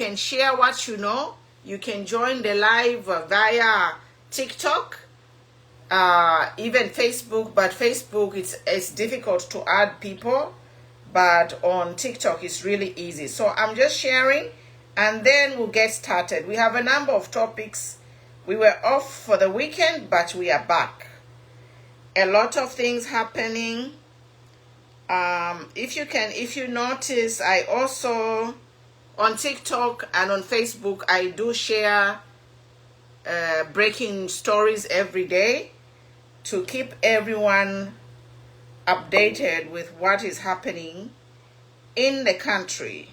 can share what you know. You can join the live via TikTok, even Facebook, but Facebook it's difficult to add people, but on TikTok it's really easy. So I'm just sharing and then we'll get started. We have a number of topics. We were off for the weekend, but we are back. A lot of things happening. If you notice, I also on TikTok and on Facebook, I do share breaking stories every day to keep everyone updated with what is happening in the country.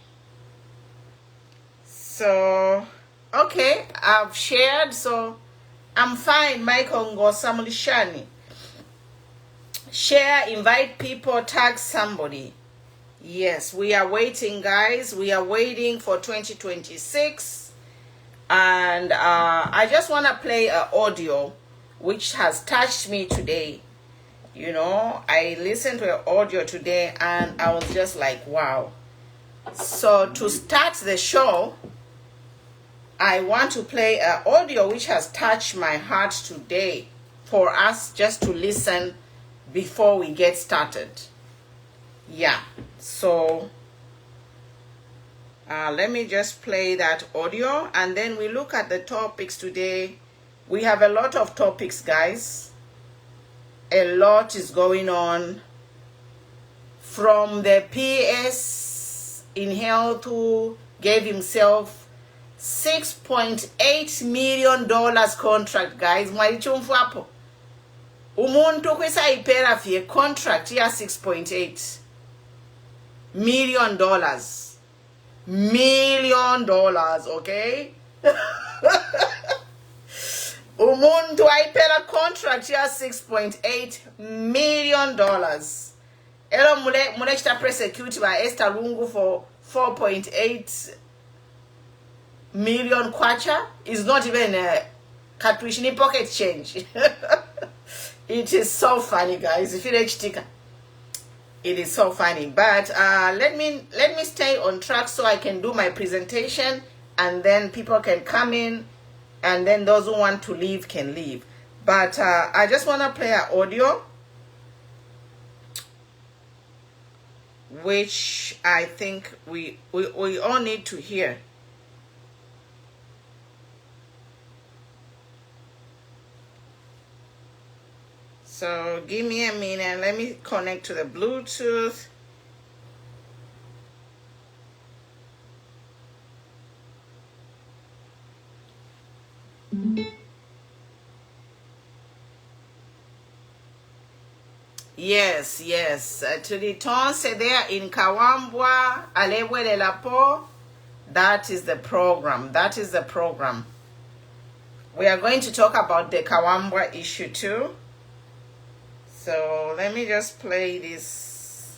So, okay, I've shared, so I'm fine. Michael Ngosamulishani. Share, invite people, tag somebody. Yes, we are waiting, guys. We are waiting for 2026. And I just want to play an audio which has touched me today. You know, I listened to an audio today and I was just like, wow. So to start the show, I want to play an audio which has touched my heart today for us just to listen before we get started. Yeah, so let me just play that audio and then we look at the topics today. We have a lot of topics, guys. A lot is going on, from the PS in health who gave himself $6.8 million contract, guys. Mwalichumfu umuntu kwesa ipera fie contract ya $6.8 million. Okay? Umuntu aipera contract ya $6.8 million. Elo mule chita prosecute by Esther Lungu for 4.8 million kwacha is not even a Katrishini pocket change. It is so funny, guys. If it is so funny. But let me stay on track so I can do my presentation and then people can come in and then those who want to leave can leave. But I just want to play an audio which I think we all need to hear. So give me a minute. Let me connect to the Bluetooth. Yes. To the Tonse there in Kawambwa, Alewele Lapo. That is the program. We are going to talk about the Kawambwa issue too. So let me just play this.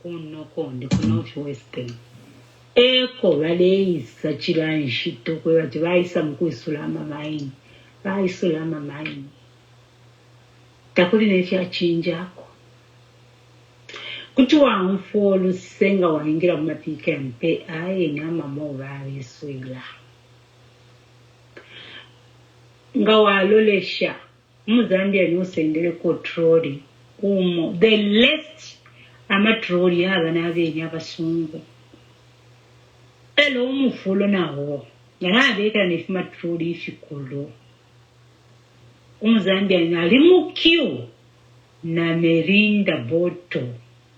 Kuno Western. Eko baleisa chiranshito kwe bati baisa mukwisulama maini. Baisulama maini. Takuli nechachinjako. Kuti wamfolu senga waingira mumapika mpe aye nyama mova abiswila. Nga walolesha. Muzambia ni usendele kotroli. The less amatroli yaba nabeni abasungu. Elo umufulo nawo. Yanabeka nefuma troli ifikulo. Umzambia nali mukio na merinda boto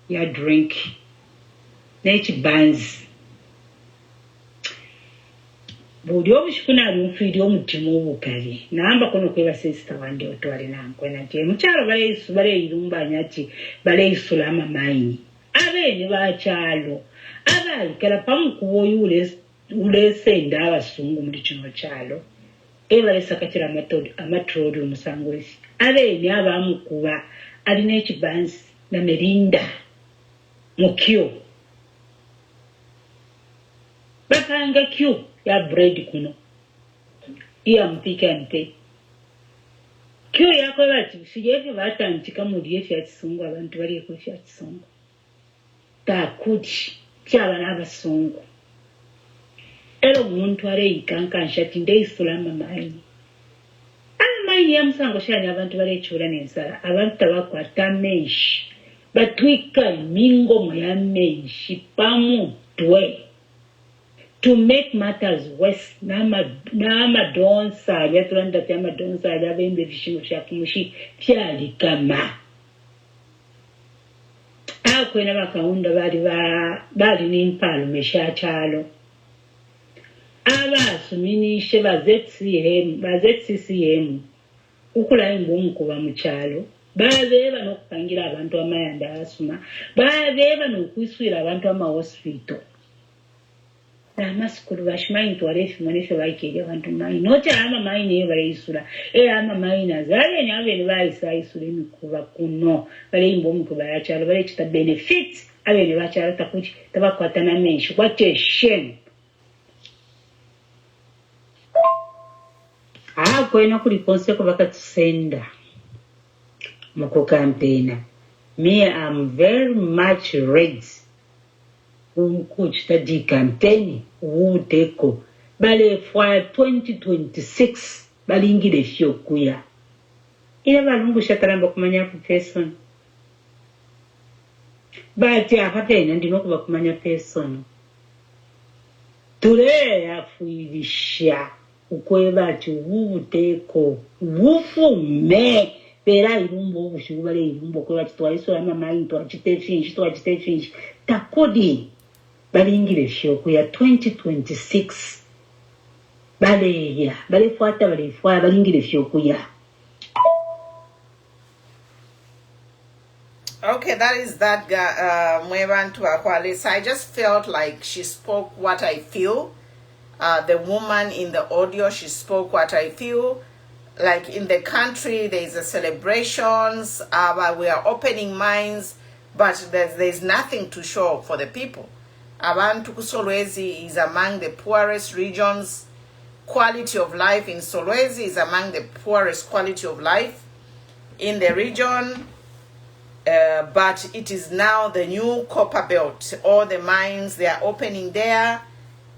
ya drink nechi bands bodi obushikuna lumfiri omutimo obukali namba kono kweba sister wande otwale nankwe nati muchalo bale irumba nyati bale isulama maini abene bachalo abali kala pamukuwo ule senda abasungu muri kino chalo eba esakatira amatrodi omusangwesi abene abamukuba alina ekibansi na merinda mukyo Bakanga Q ya bread kuno. Iya mpika nte. Q yako bati sijeje batantika mu lye kya kisungu abantu bali ko kya kisungu. Takuti kyaba n'abasungu. Ero umuntu areyikankansha ati ndeyisula amamayini. Amamayini yamusango shani abantu barechura n'ensala. Abantu tabakwata menshi. Batwika mingo mu ya menshi pamutwe. To make matters worse, n'amadonsa yatulanda ati amadonsa abembe ebishingo byakumushi byalikama. Akwena bakawunda bali n'impalo meshakyalo. Abasuminishe bazetCCM ukulayo ngumukuba mu kyalo babeeba n'okupangira abantu amayanda asuma babeeba n'okwiswira abantu amahospital n'amasukulu bashimanyi twarefi mwanefe baikeja abantu mayi nokyalama mayi neyo bareyisula ama mayi nazaleni abene bayisayisula emikuba kuno baleyimba omikuba yakyalo balekita benefits abene bakyalo takuti tabakwatana menshi kwache shame. Kwena kuli konse ko bakatusenda muko campaign. Me am very much ready kuchita di campaign uteko bale for 2026 balingire fyo kuya ila balungu shataramba kumanya ku person bati apapena ndino kuba kumanya person tule afuilisha ukweba ati uteko wufume pera irumbo ushubale irumbo kweba twaiso ama mai twachitefinshi takodi balingire fyo kuya 2026 bale fuata balingire fyo kuya. Okay, that is that Mwebantu Akwalisa. I just felt like she spoke what I feel. The woman in the audio, she spoke what I feel. Like in the country, there's a celebrations, we are opening minds, but there's nothing to show for the people. Abantu Solwezi is among the poorest regions. Quality of life in Solwezi is among the poorest quality of life in the region. But it is now the new copper belt. All the mines, they are opening there.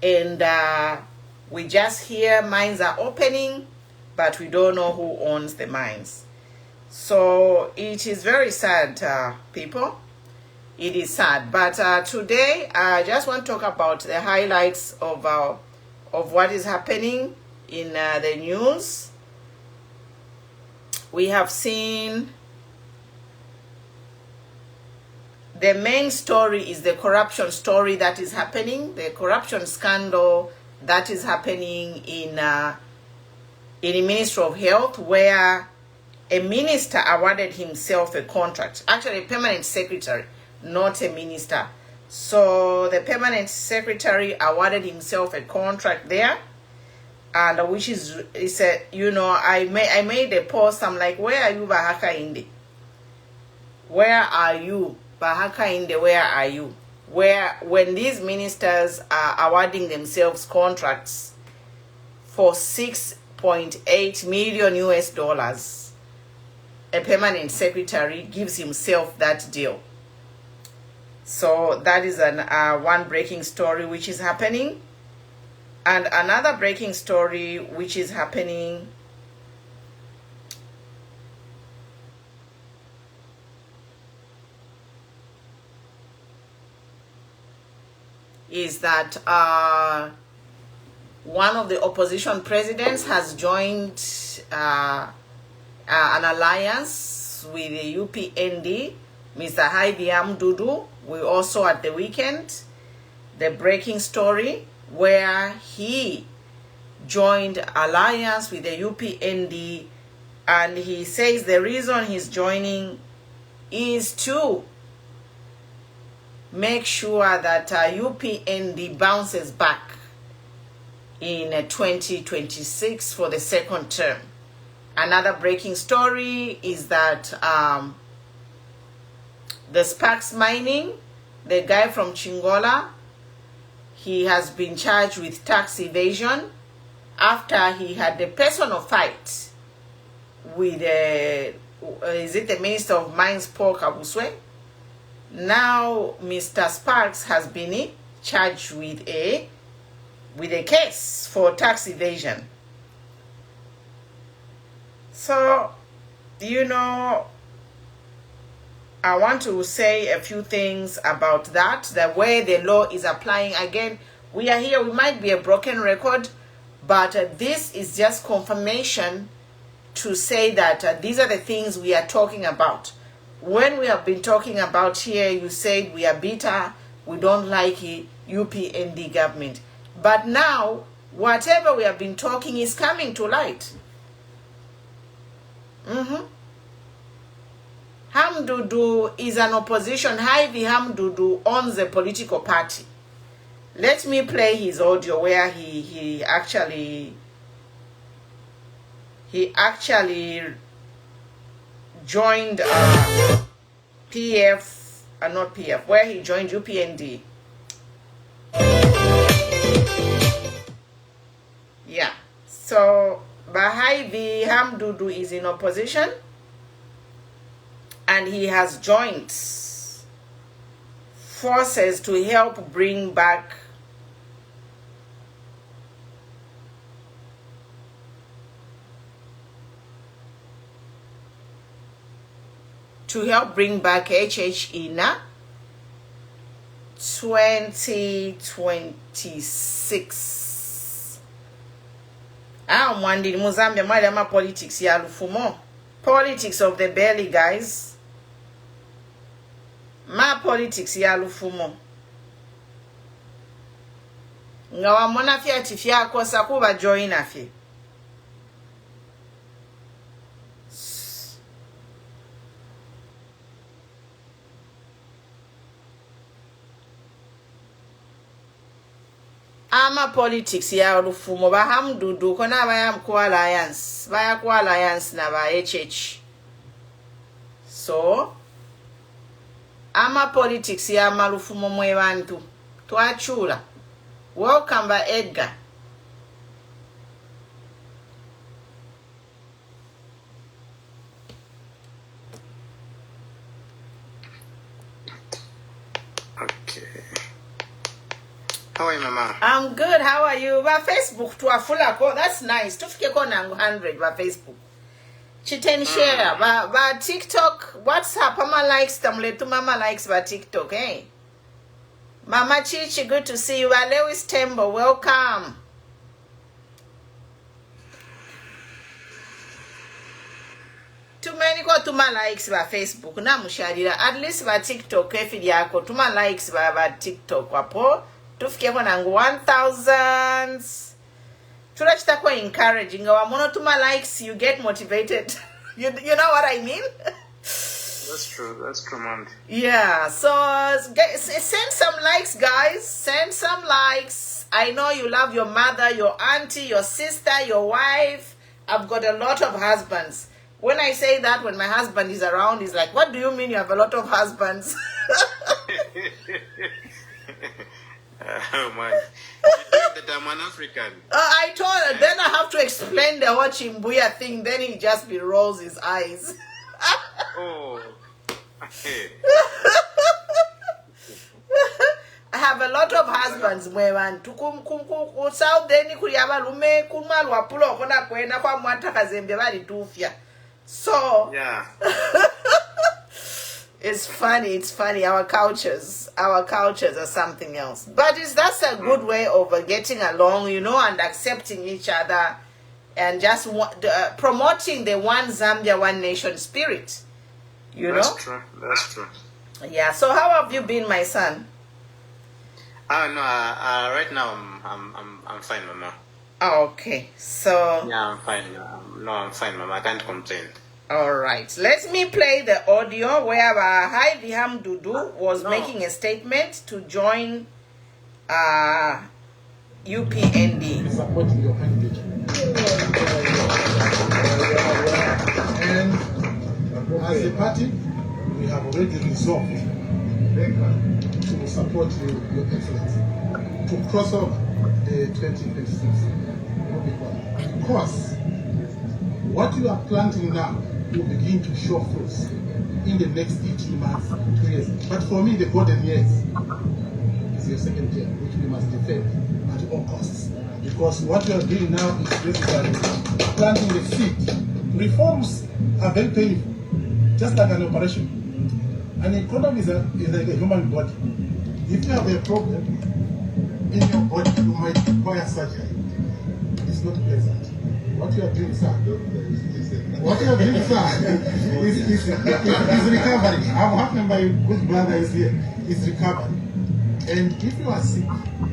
And we just hear mines are opening, but we don't know who owns the mines. So it is very sad, people. It is sad. But today, I just want to talk about the highlights of what is happening in the news. We have seen the main story is the corruption story that is happening, the corruption scandal that is happening in the Ministry of Health, where a minister awarded himself a contract, actually a permanent secretary, not a minister. So the permanent secretary awarded himself a contract there, and which is a, you know, I made a post. I'm like, where are you, Bahaka Indi? Where are you, Bahaka Indi? Where are you? When these ministers are awarding themselves contracts for 6.8 million US dollars, a permanent secretary gives himself that deal. So that is one breaking story which is happening. And another breaking story which is happening is that one of the opposition presidents has joined an alliance with the UPND, Mr. Hamududu. We also at the weekend, the breaking story where he joined alliance with the UPND, and he says the reason he's joining is to make sure that UPND bounces back in 2026 for the second term. Another breaking story is that the Sparks Mining, the guy from Chingola, he has been charged with tax evasion after he had a personal fight with is it the Minister of Mines, Paul Kabuswe? Now Mr. Sparks has been charged with a case for tax evasion. So, you know, I want to say a few things about that, the way the law is applying. Again, we are here, we might be a broken record, but this is just confirmation to say that these are the things we are talking about. When we have been talking about here, you said we are bitter, we don't like it, UPND government. But now, whatever we have been talking is coming to light. Hamududu is an opposition. Havi Hamududu owns a political party. Let me play his audio where he actually joined PF, not PF, where he joined UPND. Yeah, so Bahaivi Hamududu is in opposition and he has joined forces to help bring back HHE na 2026. I'm wondering Mozambique my politics ya lufumo. Politics of the belly, guys. Ma politics ya lufumo. Nga wamona fya tifya kosa kuba join afi. Ama politics ya lufumo ba Hamududu kona baya ku alliance na ba HH. So ama politics ya malufumo mwe bantu twachula. Welcome ba Edgar. How are you, Mama? I'm good. How are you? Ba Facebook to afula ko. That's nice. Tufike ko na 100 ba Facebook. Chiten share ba TikTok, WhatsApp, mama likes tamletu mama likes ba TikTok, eh? Mama Chichi, good to see you. Ba Lewis Tembo, welcome. Too many ko tuma likes ba Facebook na musharira. At least ba TikTok efi yako tuma likes ba TikTok wapo. Tufike ko na 1000. Tulachita kwa encouraging. Wamono tuma likes, you get motivated. you know what I mean? That's true, man. Yeah, so send some likes, guys. Send some likes. I know you love your mother, your auntie, your sister, your wife. I've got a lot of husbands. When I say that, when my husband is around, he's like, what do you mean you have a lot of husbands? Oh man, you think that I'm an African? I told her, then I have to explain the whole Chimbuya thing, then he just rolls his eyes. Oh. I have a lot of husbands, mwewan. South deni kuyaba lume kumalu wapulo kona kwena kwa mwata kazembe bali tufya. So yeah. It's funny. Our cultures are something else. But that's a good way of getting along, you know, and accepting each other, and just promoting the one Zambia, one nation spirit. You know. That's true. Yeah. So how have you been, my son? No. Right now I'm fine, Mama. Okay. So. Yeah, I'm fine. No, I'm fine, Mama. I can't complain. All right, let me play the audio where Hamududu Hamududu was making a statement to join UPND. Supporting your candidate. And as a party, we have already resolved to support your excellency. to cross over the 2026. Because what you are planting now will begin to show fruits in the next 18 months, 2 years. But for me, the golden years is your second term, which we must defend at all costs. Because what we are doing now is basically planting the seed. Reforms are very painful, just like an operation. An economy is like a human body. If you have a problem in your body, you might require surgery. It's not pleasant. What you are doing, sir, is recovery. I'm happy my good brother is here. Is recovery. And if you are sick,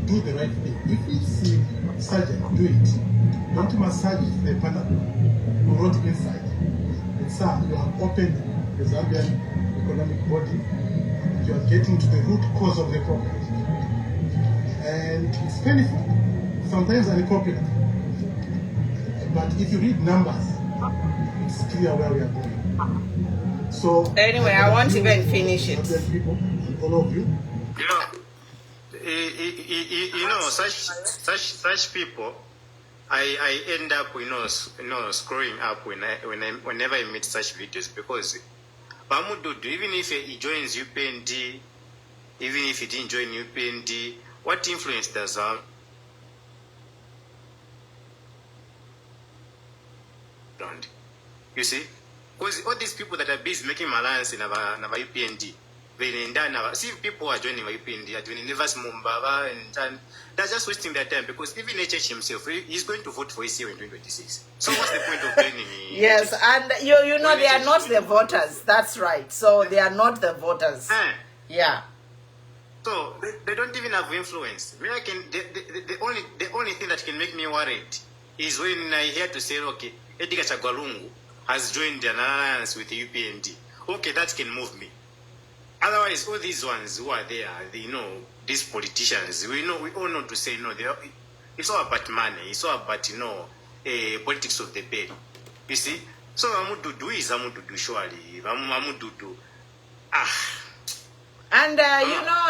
do the right thing. If it's surgery, do it. Don't massage the panel. You wrote inside. And sir, you have opened the Zambian economic body. You are getting to the root cause of the problem. And it's painful, sometimes unpopular. But if you read numbers, it's clear where we are going. So anyway, I won't even finish it. People, all of you. You know, such people, I end up, scrolling up whenever I meet such videos, because Hamududu, even if he joins UPND, even if he didn't join UPND, what influence does that? You see, because all these people that are busy making alliance in our UPND, see people who are joining our UPND, are joining Nevas Mumbaba, and they're just wasting their time, because even HH himself, he's going to vote for ECO in 2026. So what's the point of joining? Yes, and you know they are not the voters. That's right. So they are not the voters. Yeah. So they don't even have influence. I can the only thing that can make me worried is when I hear to say, okay, Edgar Chagwalungu has joined an alliance with the UPND. Okay, that can move me. Otherwise, all these ones who are there, these politicians, we all know to say no. It's all about money. It's all about politics of the bed. You see, so Hamududu is Hamududu surely. Hamududu, And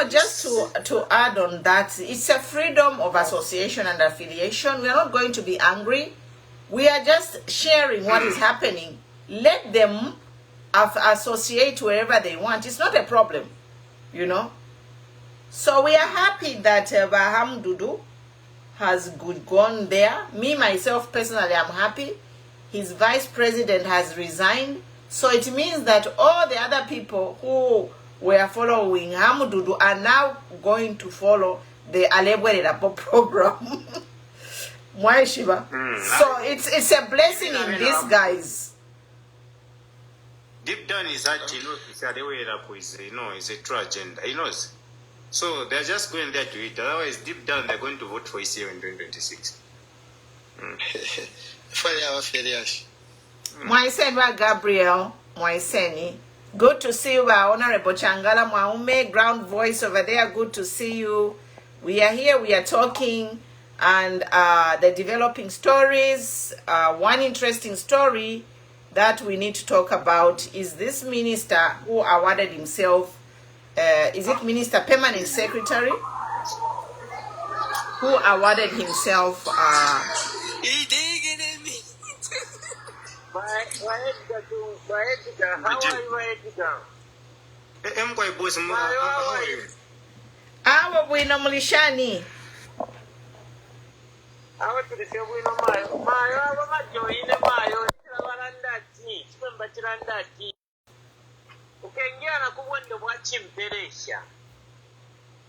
just to add on that, it's a freedom of association and affiliation. We are not going to be angry. We are just sharing what is happening. Let them associate wherever they want. It's not a problem, So we are happy that Hamududu has gone there. Me, myself, personally, I'm happy. His vice president has resigned. So it means that all the other people who were following Hamududu are now going to follow the Alebwe program. So it's a blessing in disguise. Deep down is that is a true agenda. He knows. So they're just going there to eat. Otherwise, deep down they're going to vote for ECO in 2026. Mwaiseni Gabriel, Mwaiseni. Good to see you, Honorable Changala Mwaume, ground voice over there. Good to see you. We are here, we are talking, and the developing stories. One interesting story that we need to talk about is this minister who awarded himself, is it Minister Permanent Secretary? Who awarded himself Awa bwino mulishani. Awa tulise bwino mayo aba majoine mayo barandati chimba chirandati ukengera kubwendo bwa chimperesha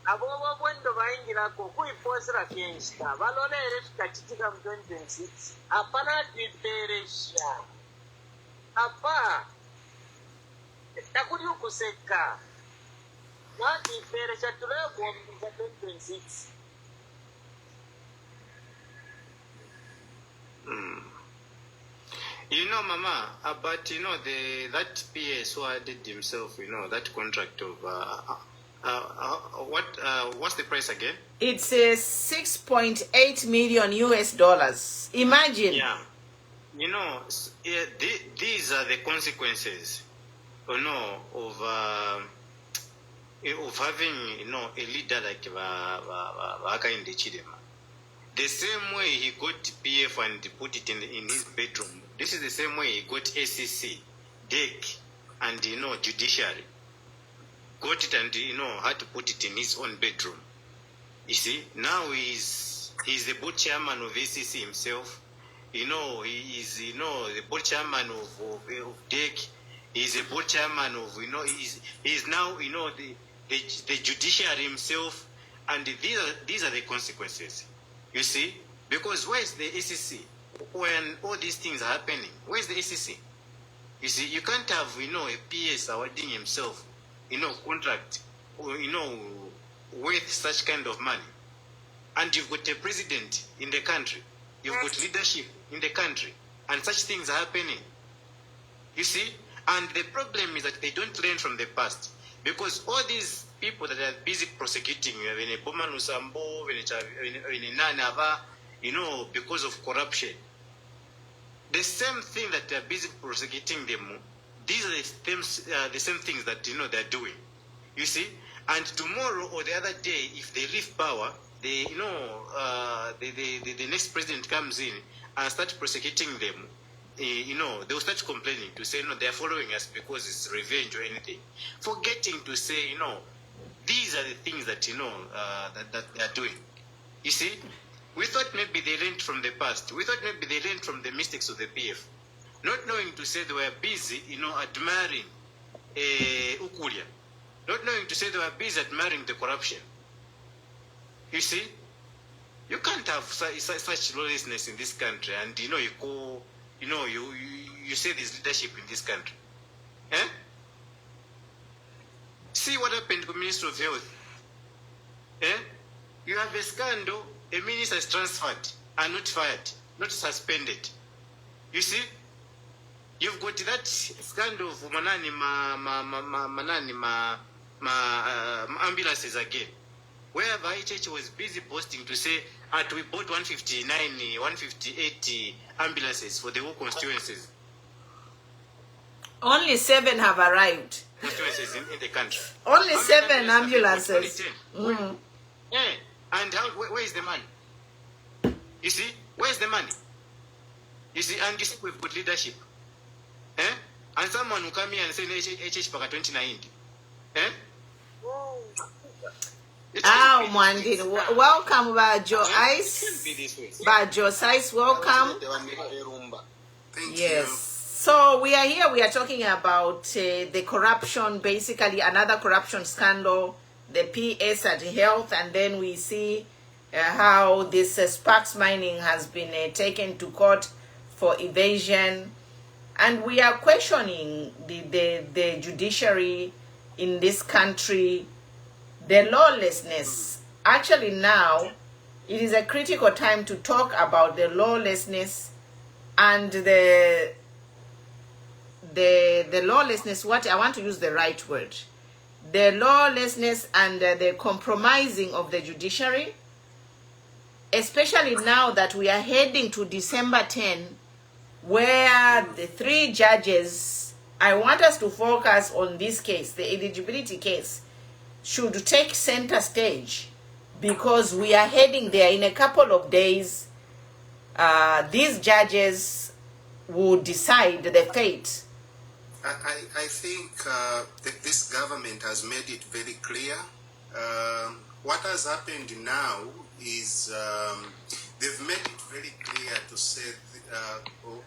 abo bwendo bayingira ko kuiposera fiesta balolere fikachitika mu 2026 apana diperesha apa takuri ukuseka na diperesha tulego mu 2026. Mama, but that PS who added himself, that contract of what's the price again? It's a 6.8 million US dollars. Imagine. Yeah. These are the consequences, of of having, you know, a leader like Hakainde Chidema. The same way he got PF and put it in his bedroom, this is the same way he got ACC, DEC, and, you know, judiciary. Got it and, you know, had to put it in his own bedroom. You see, now he's the board chairman of ACC himself. You know, he is, you know, the board chairman of DEC. He's a board chairman of, you know, he's now, you know, the judiciary himself. And these are the consequences. You see, because where's the ACC when all these things are happening? Where's the ACC? You see, you can't have, you know, a PS awarding himself, you know, contract, or, you know, worth such kind of money. And you've got a president in the country, you've got leadership in the country, and such things are happening. You see, and the problem is that they don't learn from the past, because all these people that are busy prosecuting, you know, because of corruption, the same thing that they are busy prosecuting them, these are the same things that, you know, they are doing. You see, and tomorrow or the other day, if they leave power, they, you know, the next president comes in and start prosecuting them. You know, they'll start complaining to say, no, they're following us because it's revenge or anything, forgetting to say, you know, these are the things that, you know, that they're doing. You see, we thought maybe they learned from the past. We thought maybe they learned from the mistakes of the PF, not knowing to say they were busy, you know, admiring Ukulia, not knowing to say they were busy admiring the corruption. You see, you can't have such lawlessness in this country, and, you know, you go, you know, you say there's leadership in this country. Eh? See what happened to the Minister of Health. Eh? You have a scandal, a minister is transferred and not fired, not suspended. You see? You've got that scandal of ambulances again, where IHH was busy boasting to say, we bought 158 ambulances for the whole constituencies. Only 7 have arrived. Constituencies in the country. Only 7 ambulances. Yeah. And where is the money? You see, where's the money? You see, and you see, we've got leadership. Eh? And someone will come here and say, HH Paka 2090. Eh? Mwandi, welcome, Bajo Ice. Bajo Ice, welcome. Thank yes. you. So we are here, we are talking about the corruption, basically another corruption scandal, the PS at Health, and then we see how this Sparks Mining has been taken to court for evasion. And we are questioning the judiciary in this country, the lawlessness. Actually now, it is a critical time to talk about the lawlessness and the lawlessness, what I want to use the right word, the lawlessness and the compromising of the judiciary, especially now that we are heading to December 10, where the 3 judges, I want us to focus on this case, the eligibility case, should take center stage, because we are heading there in a couple of days. These judges will decide the fate. I think that this government has made it very clear. What has happened now is they've made it very clear to say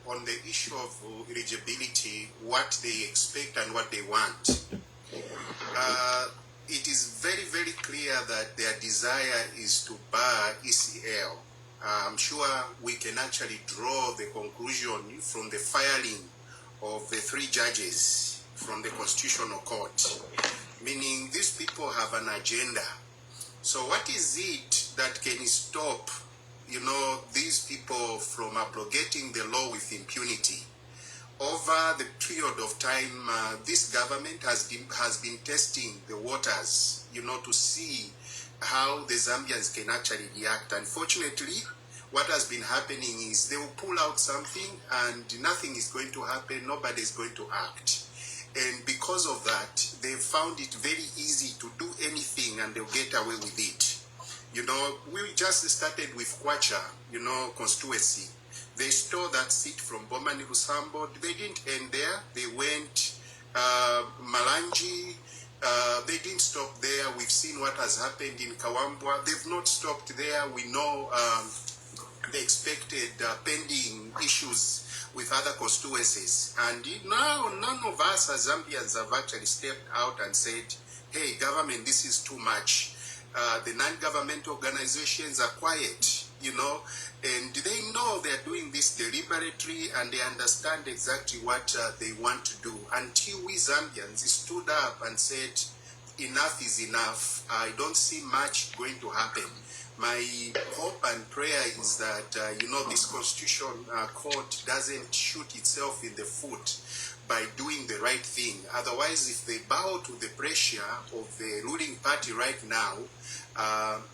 on the issue of eligibility what they expect and what they want. It is very, very clear that their desire is to bar ECL. I'm sure we can actually draw the conclusion from the filing of the 3 judges from the Constitutional Court, meaning these people have an agenda. So what is it that can stop, you know, these people from abrogating the law with impunity? Over the period of time, this government has been testing the waters, you know, to see how the Zambians can actually react. Unfortunately, what has been happening is they will pull out something and nothing is going to happen, nobody is going to act. And because of that, they found it very easy to do anything and they'll get away with it. You know, we just started with Kwacha, you know, constituency. They stole that seat from Bomani Rusambo. They didn't end there. They went Malanji. They didn't stop there. We've seen what has happened in Kawambwa. They've not stopped there. We know the expected pending issues with other constituencies. And now none of us as Zambians have actually stepped out and said, hey, government, this is too much. The non-governmental organizations are quiet, you know, and they know they're doing this deliberately and they understand exactly what they want to do. Until we Zambians stood up and said, enough is enough, I don't see much going to happen. My hope and prayer is that, you know, this Constitution Court doesn't shoot itself in the foot by doing the right thing. Otherwise, if they bow to the pressure of the ruling party right now,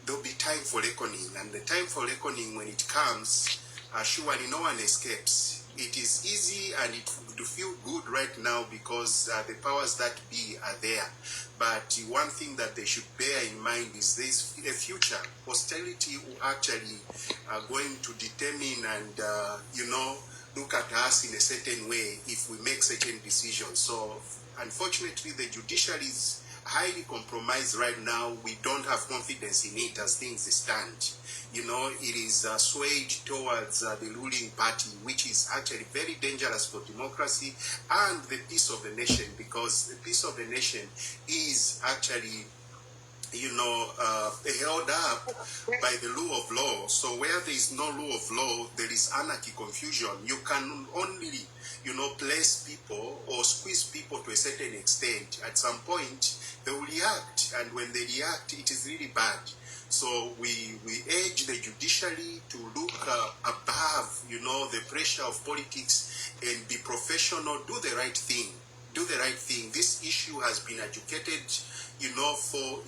there'll be time for reckoning. And the time for reckoning, when it comes, surely no one escapes. It is easy and it would feel good right now because the powers that be are there. But one thing that they should bear in mind is there's a future. Posterity will actually going to determine and, you know, look at us in a certain way if we make certain decisions. So, unfortunately, the judiciary is highly compromised right now. We don't have confidence in it as things stand. You know, it is swayed towards the ruling party, which is actually very dangerous for democracy and the peace of the nation, because the peace of the nation is actually, you know, held up by the rule of law. So where there is no rule of law, there is anarchy, confusion. You can only, you know, place people or squeeze people to a certain extent. At some point, they will react. And when they react, it is really bad. So we urge the judiciary to look above, you know, the pressure of politics and be professional, do the right thing. Do the right thing. This issue has been educated, you know, for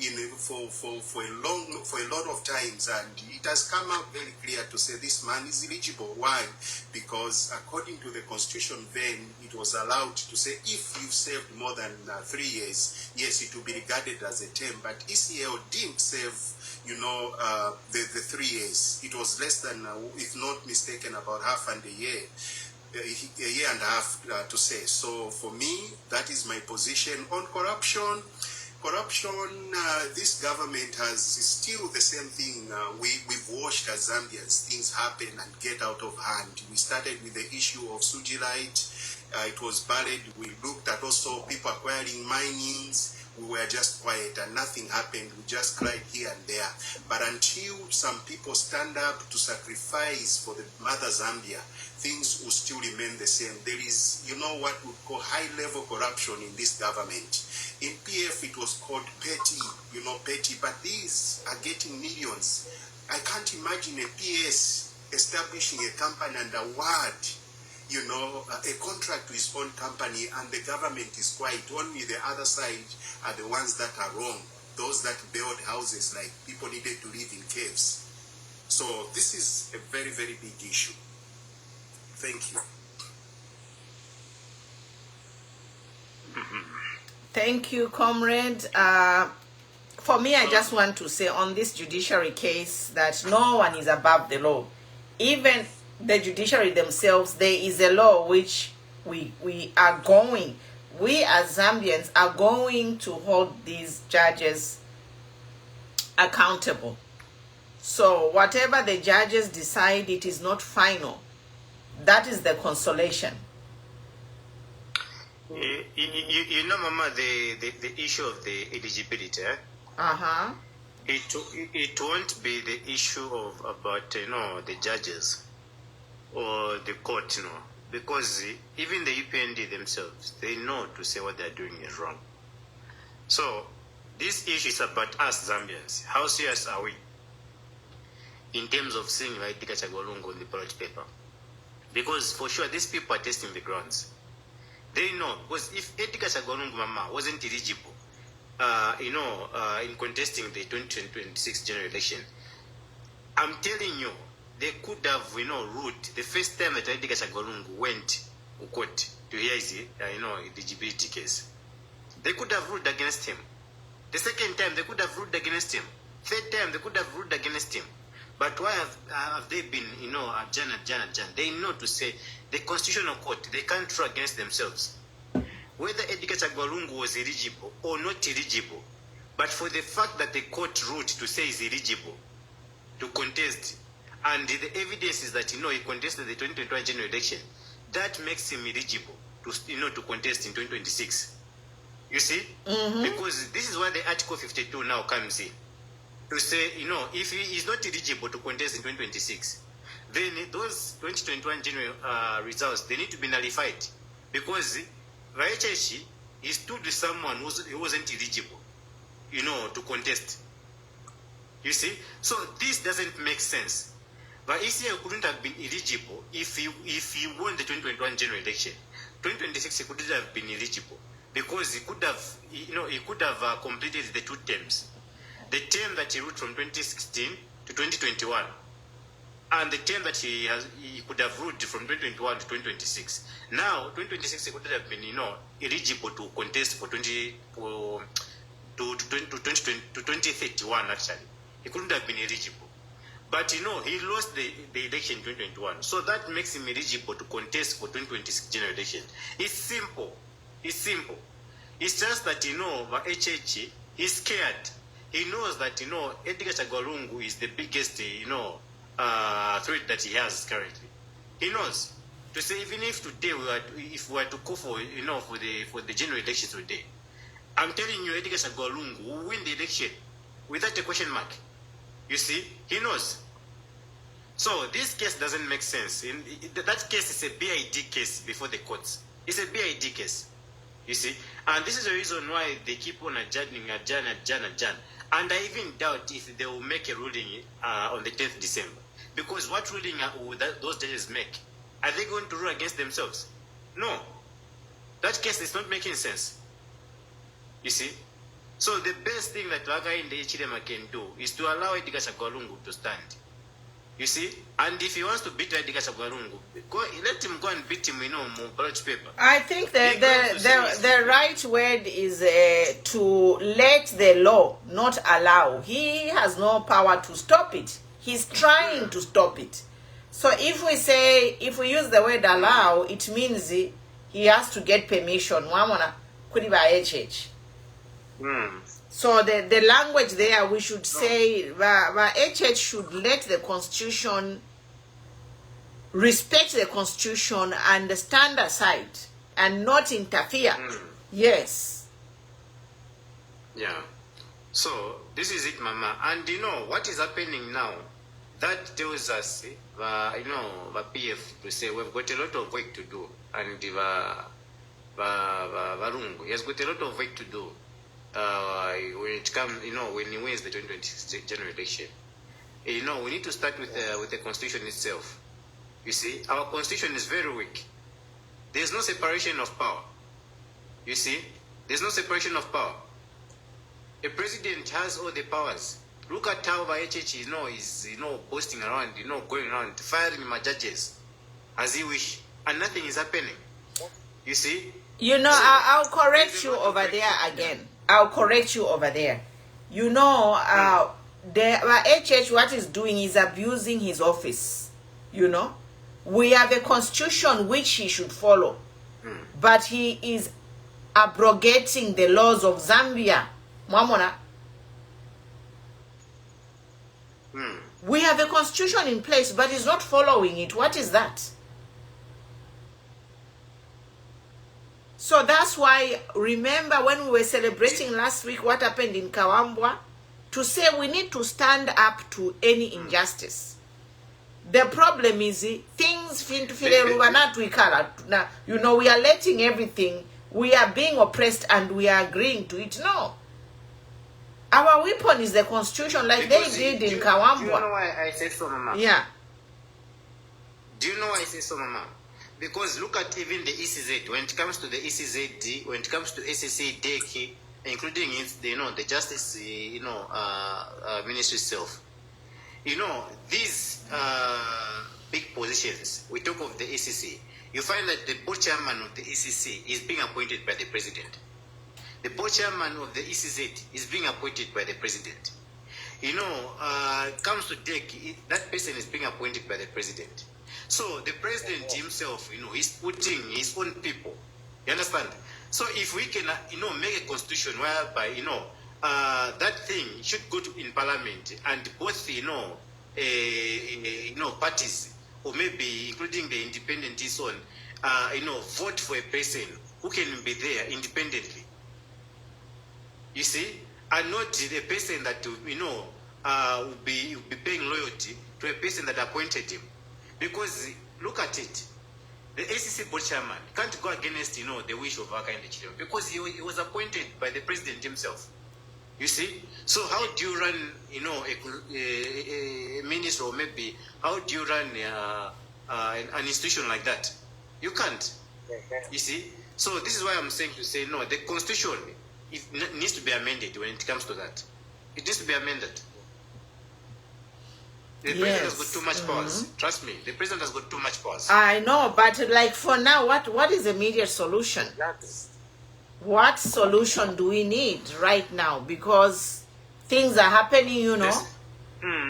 a lot of times, and it has come out very clear to say this man is eligible. Why? Because according to the constitution, then it was allowed to say if you've served more than 3 years, yes, it will be regarded as a term. But ECL didn't serve, you know, the 3 years. It was less than, if not mistaken, about half and a year and a half to say. So for me, that is my position on corruption. This government has still the same thing. We've watched as Zambians things happen and get out of hand. We started with the issue of Sujilite. It was buried. We looked at also people acquiring minings. We were just quiet and nothing happened. We just cried here and there. But until some people stand up to sacrifice for the mother Zambia, things will still remain the same. There is, you know, what we call high-level corruption in this government. In PF, it was called petty, you know, petty. But these are getting millions. I can't imagine a PS establishing a company and award, you know, a contract to his own company, and the government is quiet. Only the other side are the ones that are wrong. Those that build houses like people needed to live in caves. So this is a very, very big issue. Thank you. Thank you, comrade. For me, I just want to say on this judiciary case that no one is above the law. Even the judiciary themselves, there is a law which we as Zambians are going to hold these judges accountable. So whatever the judges decide, it is not final. That is the consolation. You know, Mama, the issue of the eligibility, it won't be the issue of about, you know, the judges or the court, you know, because even the UPND themselves, they know to say what they're doing is wrong. So this issue is about us Zambians. How serious are we in terms of seeing like Chagolungo on the ballot paper? Because for sure, these people are testing the grounds. They know, because if Edgar Chagolungo Mama wasn't eligible, you know, in contesting the 2026 general election, I'm telling you, they could have, you know, ruled the first time that Edgar Chagolungo went court to hear his, eligibility case. They could have ruled against him. The second time, they could have ruled against him. Third time, they could have ruled against him. But why have they been, Jan? They know to say the constitutional court, they can't rule against themselves. Whether Edgar Chagwalungu was eligible or not eligible, but for the fact that the court ruled to say he's eligible to contest, and the evidence is that, he contested the 2021 general election, that makes him eligible to contest in 2026. You see? Because this is where the Article 52 now comes in. To say, if he is not eligible to contest in 2026, then those 2021 general results, they need to be nullified. Because Vaechechi, he stood with someone who wasn't eligible, to contest. You see? So this doesn't make sense. But ECA couldn't have been eligible if he won the 2021 general election. 2026 he couldn't have been eligible because he could have completed the 2 terms. The term that he ruled from 2016 to 2021, and the term that he could have ruled from 2021 to 2026. Now 2026 he couldn't have been eligible to contest for 2031 actually. He couldn't have been eligible. But he lost the election in 2021. So that makes him eligible to contest for 2026 general election. It's simple. It's just that HH is scared. He knows that Edgar Chagwalungu is the biggest threat that he has currently. He knows. To say even if today if we were to go for for the general election today, I'm telling you Edgar Chagwalungu will win the election without a question mark. You see, he knows. So this case doesn't make sense. That case is a BID case before the courts. It's a BID case. You see, and this is the reason why they keep on adjourning. And I even doubt if they will make a ruling on the 10th December. Because what ruling will those judges make? Are they going to rule against themselves? No. That case is not making sense. You see? So the best thing that Wagainde Chidema can do is to allow Edgar Chagwalungu to stand. You see? And if he wants to beat Edgar Chagwalungu, let him go and beat him, more ballot paper. I think the right word is to let the law not allow. He has no power to stop it. He's trying to stop it. So if we use the word allow, it means he has to get permission. So the language there, we should say HH should let the Constitution, respect the Constitution and stand aside and not interfere. Yes. Yeah. So this is it, Mama. And what is happening now? That tells us, the PF to say we've got a lot of work to do, and Varungu, he has got a lot of work to do. When it comes, when he wins the 2026 general election, we need to start with the Constitution itself. You see, our Constitution is very weak. There's no separation of power. You see, there's no separation of power. A president has all the powers. Look at how HH is boasting around, going around firing my judges as he wish, and nothing is happening. You see. I'll correct you over there again. I'll correct you over there. The HH, what he's doing is abusing his office. We have a constitution which he should follow, but he is abrogating the laws of Zambia. Mwamona. We have a constitution in place, but he's not following it. What is that? So that's why, remember when we were celebrating last week what happened in Kawambwa, to say we need to stand up to any injustice. The problem is things we are letting everything, we are being oppressed and we are agreeing to it. No. Our weapon is the Constitution, like because they did in Kawambwa. Do you know why I say so, Mama? Yeah. Do you know why I say so, Mama? Because look at even the ECZ. When it comes to the ECZ, when it comes to SSA, DEC, including the Justice, Ministry itself, these big positions. positions, we talk of the ECC, you find that the board chairman of the ECC is being appointed by the president. The board chairman of the ECZ is being appointed by the president. You know, comes to DEC, that person is being appointed by the president. So the president himself, you know, is putting his own people. You understand? So if we can, you know, make a constitution whereby, you know, that thing should go to in parliament and both, you know, parties, or maybe including the independents on, you know, vote for a person who can be there independently. You see, and not the person that, you know, will be paying loyalty to a person that appointed him. Because look at it, the ACC board chairman can't go against, you know, the wish of Aka and the children, because he was appointed by the president himself. You see, so how do you run, you know, a minister, or maybe how do you run an institution like that? You can't. You see, so this is why I'm saying to say no. The constitution needs to be amended when it comes to that. It needs to be amended. The president has got too much powers. Trust me, the president has got too much powers. I know, but like for now, what is the immediate solution? What solution do we need right now? Because things are happening, you know. Yes.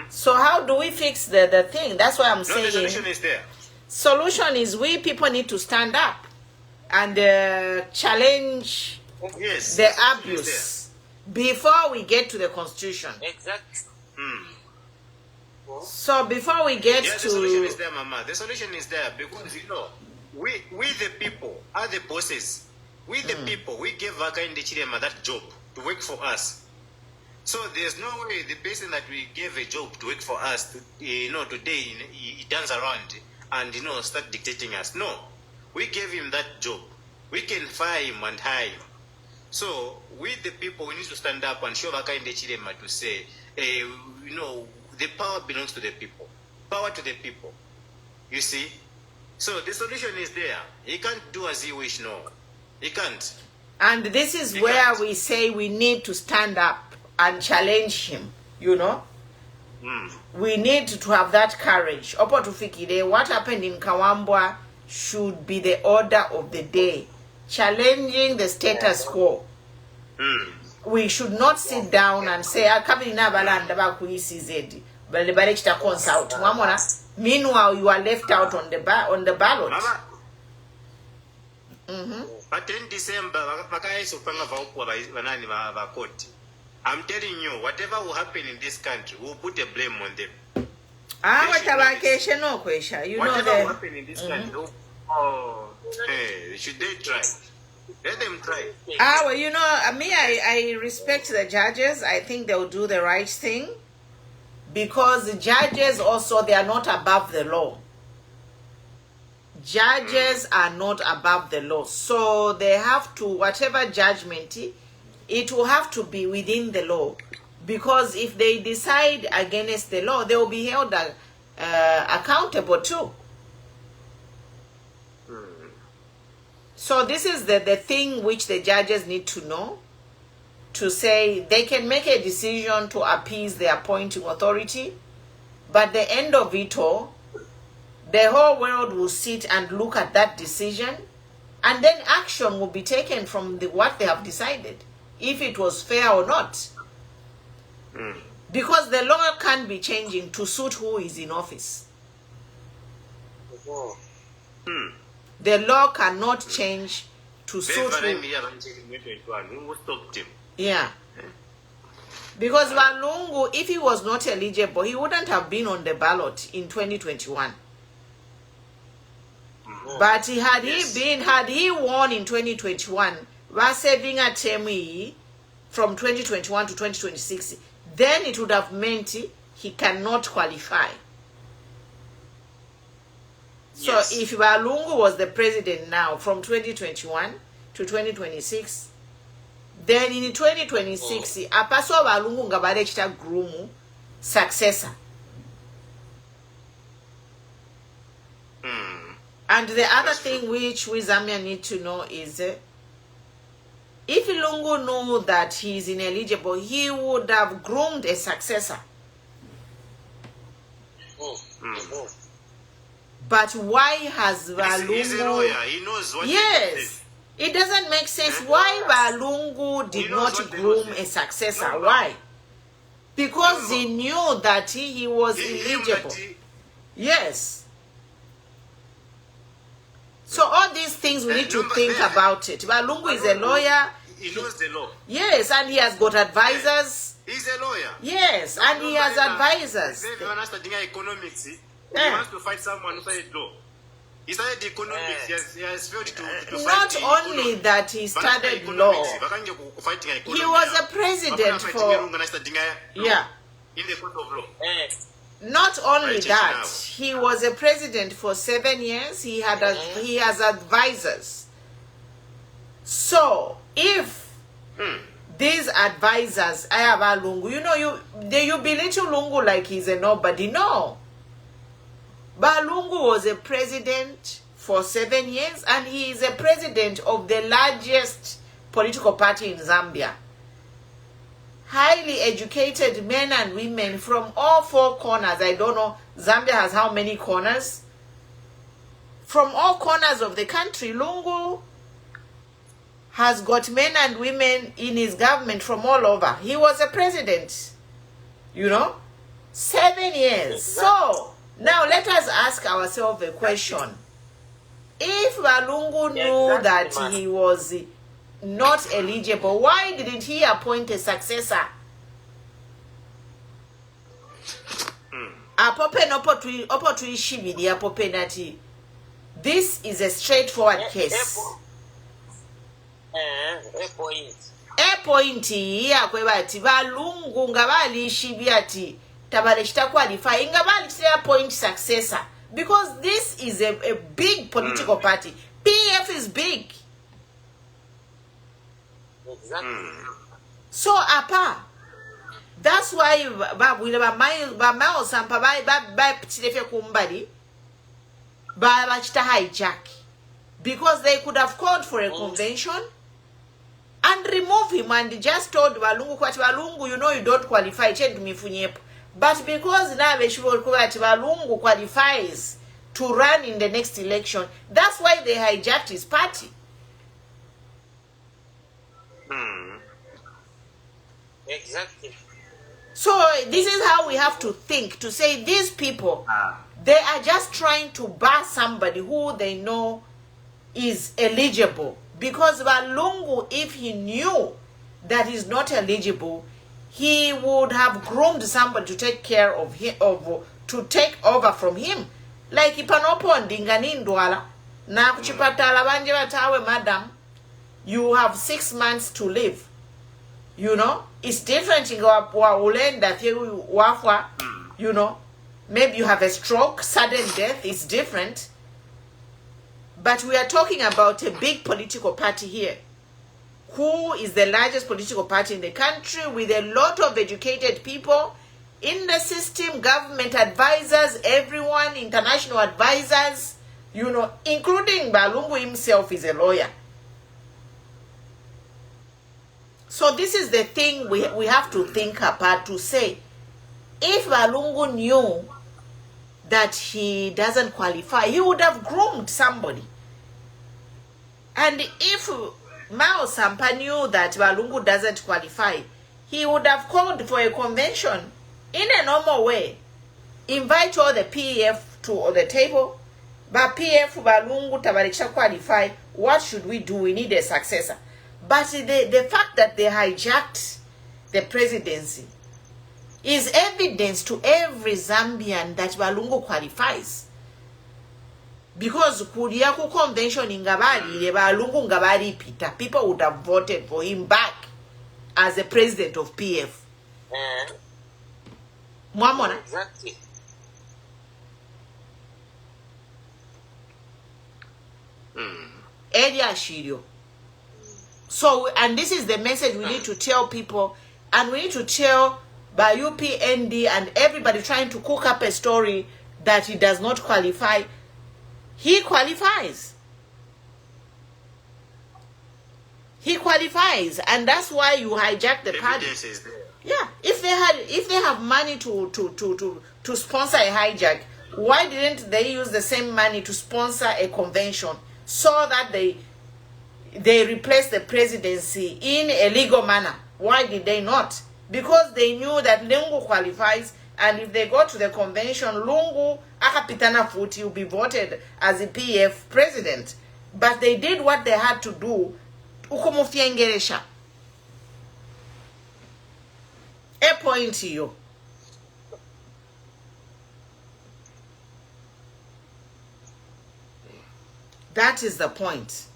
So how do we fix the thing? That's why I'm saying. The solution is there. Solution is we people need to stand up and challenge the abuse before we get to the constitution. Exactly. So before we get to... the solution is there, Mama. The solution is there because, you know, we the people are the bosses. We the people, we gave Aka and the Chilema that job to work for us. So there's no way the person that we gave a job to work for us, you know, today he turns around and, you know, start dictating us. No, we gave him that job. We can fire him and hire him. So we the people, we need to stand up and show Aka and the Chilema to say, you know, the power belongs to the people. Power to the people. You see? So the solution is there. He can't do as he wish, no. He can't. And this is where we say we need to stand up and challenge him, you know. We need to have that courage. Opo tufikire, what happened in Kawambwa should be the order of the day. Challenging the status quo. We should not sit down and say, meanwhile, you are left out on the ballot. But in December, I'm telling you, whatever will happen in this country, we'll put a blame on them. You know whatever will happen in this country, should they try? Let them try. Well, you know, me, I respect the judges. I think they'll do the right thing. Because the judges also, they are not above the law. Judges are not above the law. So they have to, whatever judgment, it will have to be within the law. Because if they decide against the law, they will be held accountable too. So this is the thing which the judges need to know. To say they can make a decision to appease the appointing authority. But the end of it all, the whole world will sit and look at that decision, and then action will be taken from what they have decided, if it was fair or not. Because the law can't be changing to suit who is in office. The law cannot change to suit who. Yeah. Because Walungu, if he was not eligible, he wouldn't have been on the ballot in 2021. But had he won in 2021, was saving a term from 2021 to 2026, then it would have meant he cannot qualify. So if Walungu was the president now from 2021 to 2026, then in 2026, Apaso Walungu ngabalechita grumu successor. And the other thing which we Zambia need to know is, if Lungu knew that he is ineligible, he would have groomed a successor. But why has He's a Balungu... lawyer. He knows what Yes. It doesn't make sense. Why Balungu did not groom a successor? Why? Because he knew that he was eligible. Yes. So all these things we need to think about it. Balungu is a lawyer. He knows the law. Yes, and he has got advisors. He's a lawyer. Yes, and he has advisors. If you understand economics, he Yeah. wants to fight someone who studied law. He studied economics. He has failed to Not fight only economics. that he studied law, he was a president for... Yeah. In the court of law. Not only that, he was a president for 7 years. He has advisors. So if these advisors, Ayaba Lungu, you belittle Lungu like he's a nobody. No. Balungu was a president for 7 years, and he is a president of the largest political party in Zambia. Highly educated men and women from all 4 corners. I don't know, Zambia has how many corners? From all corners of the country, Lungu has got men and women in his government from all over. He was a president, 7 years. So, now let us ask ourselves a question. If Balungu knew that he was not eligible, why didn't he appoint a successor? This is a straightforward case. A point here kwebati Balungu ngabali shibiati tabale chita qualify ngabali chita appoint successor, because this is a big political party. PF is big. Exactly. So apa, that's why ba sampa ba pitilefe kumbali ba chita hijack, because they could have called for a convention and remove him and just told Balungu kwati Balungu, you don't qualify, change me funyepo. But because now Balungu qualifies to run in the next election, that's why they hijacked his party. Exactly. So this is how we have to think, to say these people, they are just trying to bar somebody who they know is eligible. Because Balungu, if he knew that he's not eligible, he would have groomed somebody to take care of him, to take over from him. Like Ipanopo Ndingani Ndwala, na kuchipatala banje batawe, madam, you have 6 months to live. It's different in Ulenda, maybe you have a stroke, sudden death, it's different. But we are talking about a big political party here, who is the largest political party in the country, with a lot of educated people in the system, government advisors, everyone, international advisors, including Balungu himself is a lawyer. So this is the thing we have to think about, to say, if Balungu knew that he doesn't qualify, he would have groomed somebody. And if Mao Sampa knew that Balungu doesn't qualify, he would have called for a convention in a normal way. Invite all the PF to the table. But PF Balungu Tabarisha qualify. What should we do? We need a successor. But the fact that they hijacked the presidency is evidence to every Zambian that Balungu qualifies. Because Kuriaku convention in Gabari, Balungu Gabari Peter, people would have voted for him back as the president of PF. Mwamona? Exactly. Elia Shirio. So, and this is the message we need to tell people, and we need to tell by UPND and everybody trying to cook up a story that he does not qualify. He qualifies. He qualifies, and that's why you hijack the party. Is there. Yeah, if they have money to sponsor a hijack, Why didn't they use the same money to sponsor a convention so that they replace the presidency in a legal manner? Why did they not? Because they knew that Lungu qualifies, and if they go to the convention, Lungu akapitana futi will be voted as the PF president. But they did what they had to do. Ukumufyengeresha. A point to you. That is the point.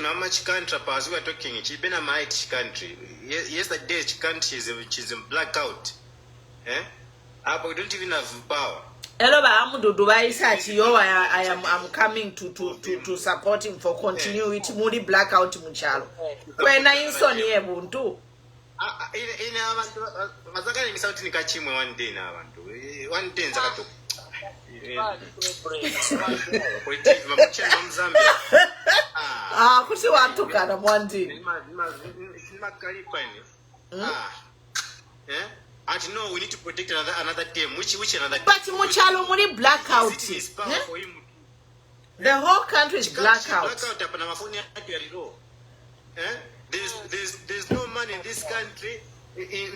Mama Chikanta, as we are talking, she's been a mighty country. Yesterday, she's in blackout. We don't even have power. Hello, Hamududu, I'm coming to support him for continuity. Moody blackout muchalo. When I saw near Buntu. In Mazaka in South Nikachim one day now. One day, kusi want kana mwandi. I know we need to protect another team. Which another? But muchalo muri blackout. The whole country is blackout. There's no money in this country.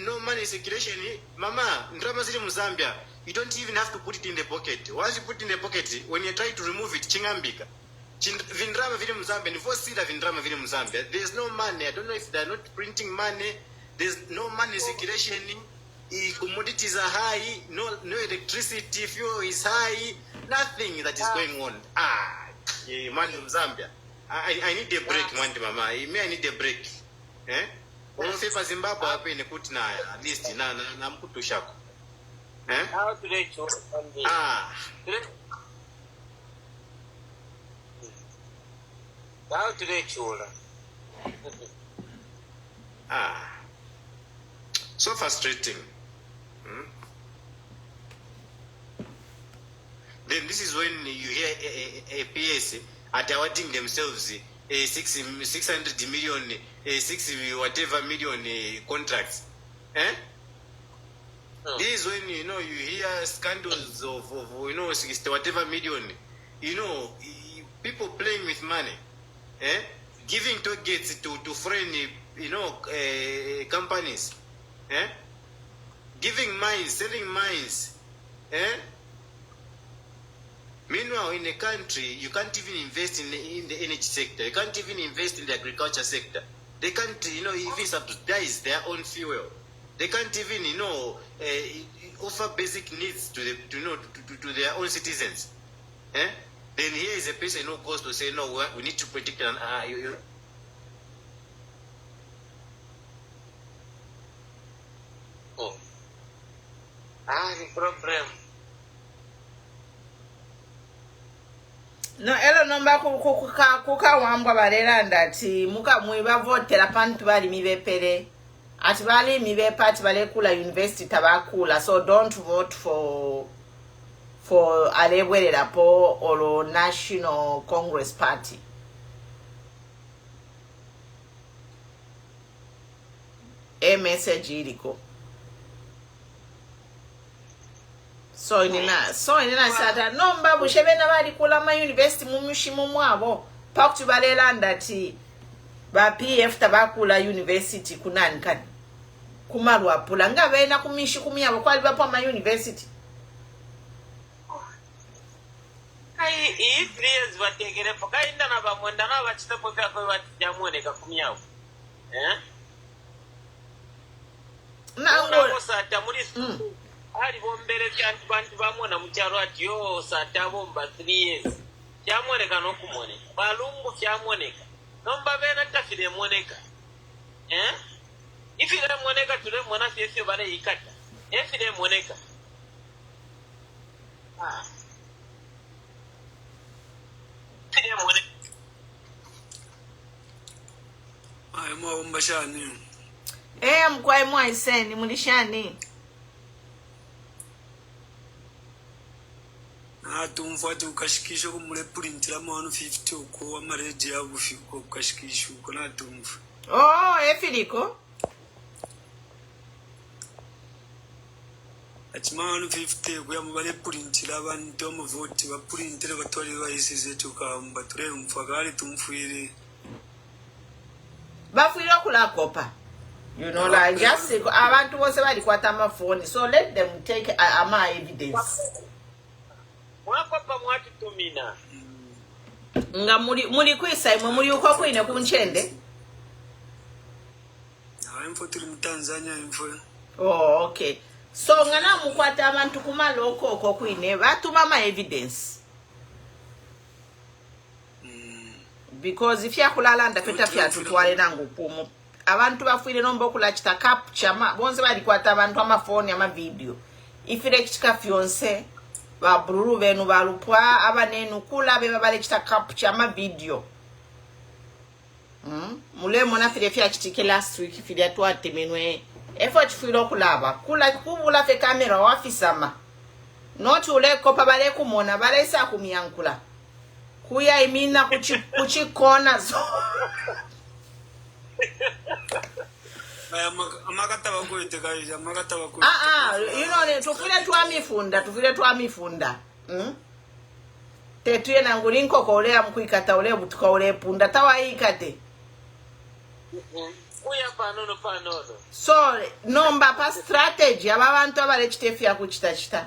No money in circulation. Mama, ndrama zili Mzambia. You don't even have to put it in the pocket. Once you put it in the pocket, when you try to remove it, chingambika. Vindrama vile Mzambia. Before sila vindrama vile Mzambia. There's no money. I don't know if they're not printing money. There's no money in circulation. Commodities are high. No electricity. Fuel is high. Nothing that is going on. Man Mzambia. I need a break, man, mama. I need a break. For Zimbabwe, I pay put na at least na mkutu shako. How do they choose? How do they choose? So frustrating. Then this is when you hear a PS awarding themselves 600 million, 60 whatever million contracts. This is when you hear scandals of 60 whatever million. People playing with money, giving targets to foreign companies, giving mines, selling mines. Meanwhile, in a country, you can't even invest in the energy sector. You can't even invest in the agriculture sector. They can't, even subsidize their own fuel. They can't even, offer basic needs to their own citizens. Then here is a person who goes to say, no, we need to protect the problem. No, elo nomba kuka wambwa barera ndati muka mwiba votera pantu bali mibepere ati bali mibepa ati bale kula university tabakula, so don't vote for alebwerera po or National Congress Party. A message iliko. So inina sata nomba bushebena bali kula ma university mumushimu mwabo pakuti balela ndati ba PF tabakula university kunani kani kumalwa pula ngabena kumishi kumyabo kwali bapo ma university. Kai I players bategere pokainda na bamwenda na bachitapo kwa batijamwoneka kumyabo. Na ngo sata muri ali bombere byantu bantu bamona mukyaro ati yo satabomba 3 years kyamwoneka nokumone balungu kyamwoneka nomba bena tafire mwoneka ifire mwoneka tule mwana sese bale ikata ifire mwoneka ifire mwoneka ay mo mbashani mkwai mwaiseni mulishani tumfuate ukashikisha kumule printira mwana 50 uko amareji ya bufiko ukashikisha uko natumfu efiliko achima 150 kuya mubale printira abantu amavoti ba printira batwali bayisize tukamba ture mfakali tumfuire bafuira kula kopa. You know, like just abantu bose bali kwata amafoni, so let them take ama evidence. Mwapapa mwati tumina. Nga muri kwisa imwe muri uko kwine kunchende. Info tuli mu Tanzania info. Oh, okay. So ngana mukwata abantu kumaloko oko kwine batuma ama evidence. Because if yakulalanda feta fya tutwale nangu kumu. Abantu bafuire nombo kula chita capture bonse bali kwata abantu amafoni ama video. Ifire kitika fyonse ba bruru benu balupwa abanenu kula be babale chita capture ama video. Mule mona fire fya chitike last week fire atwate menwe effort fuilo kulaba kula kubula fe camera wafisama not ule kopa bale kumona bale sa kumyankula kuya imina kuchikona zo amakata bakwete kaija amakata bakwete you know tufile twamifunda tetuye nangulinko kolea mkuikata ule butuka ule punda tawaikate kuya panono so nomba pa strategy abantu abale chitefya kuchita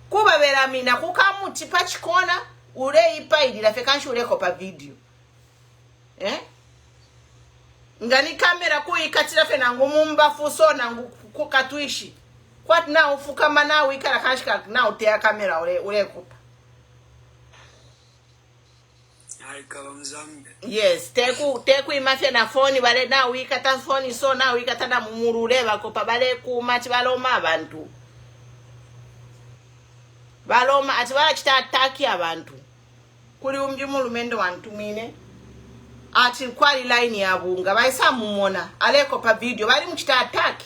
kuba beramina kukamuti pachikona ule ipaidira fekanshi ule kopa video ngani kamera kuikatira fe nangu mumbafu so nangu kukatuishi kwati na ufukama na uikara kashika na utea kamera ule kopa. Yes, teku imafya na phone bale na uikata phone so na uikata na mumurule bakopa bale kumati baloma abantu. Baloma ati bala chita ataki abantu. Kuli umjumulumendo wantumine. Ati kwali line ya bunga baisa mumona aleko pa video bali mchita ataki.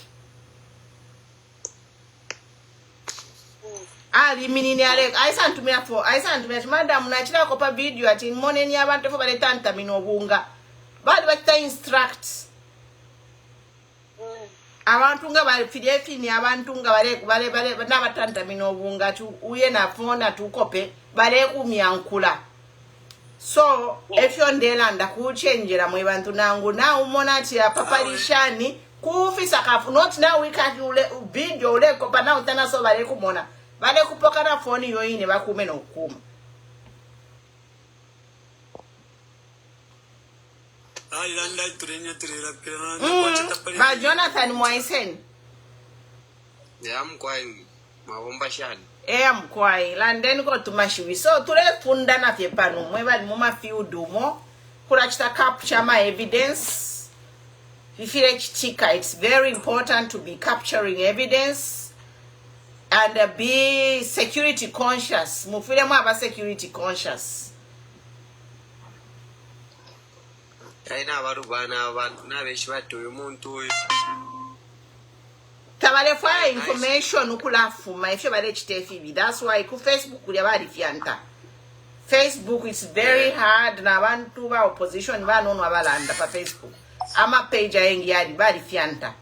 Ali minini aleko aisa ntumia madam na chila kopa video ati moneni abantu fo bale tanta mino bunga bali bakita instruct abantu nga bali fidefini abantu nga bale na batanta mino bunga tu uye na phone tukope bale kumyankula. So if you ndelanda kuchenjera mwe bantu nangu na umona ati apapalishani kufisa kafu not now we can ule video ule kopa na utana so bale kumona bale kupoka na phone yoine bakume no kuma. landa turenya turera kirana ba Jonathan Moisen mkwai mabomba shani mkwai landeni ko tumashiwi so tule funda na fye pano mwe bali mu mafield mo kula chita capture my evidence ifire chitika. It's very important to be capturing evidence and be security conscious. Mufile mwa ba security conscious. Aina barubana abantu nabeshi batoye umuntu tabale fire information ukula fuma ifye bale chitefibi. That's why ku Facebook kuli abali fianta. Facebook is very hard na abantu ba opposition banono abalanda pa Facebook. Ama page ayengi yadi bali fianta.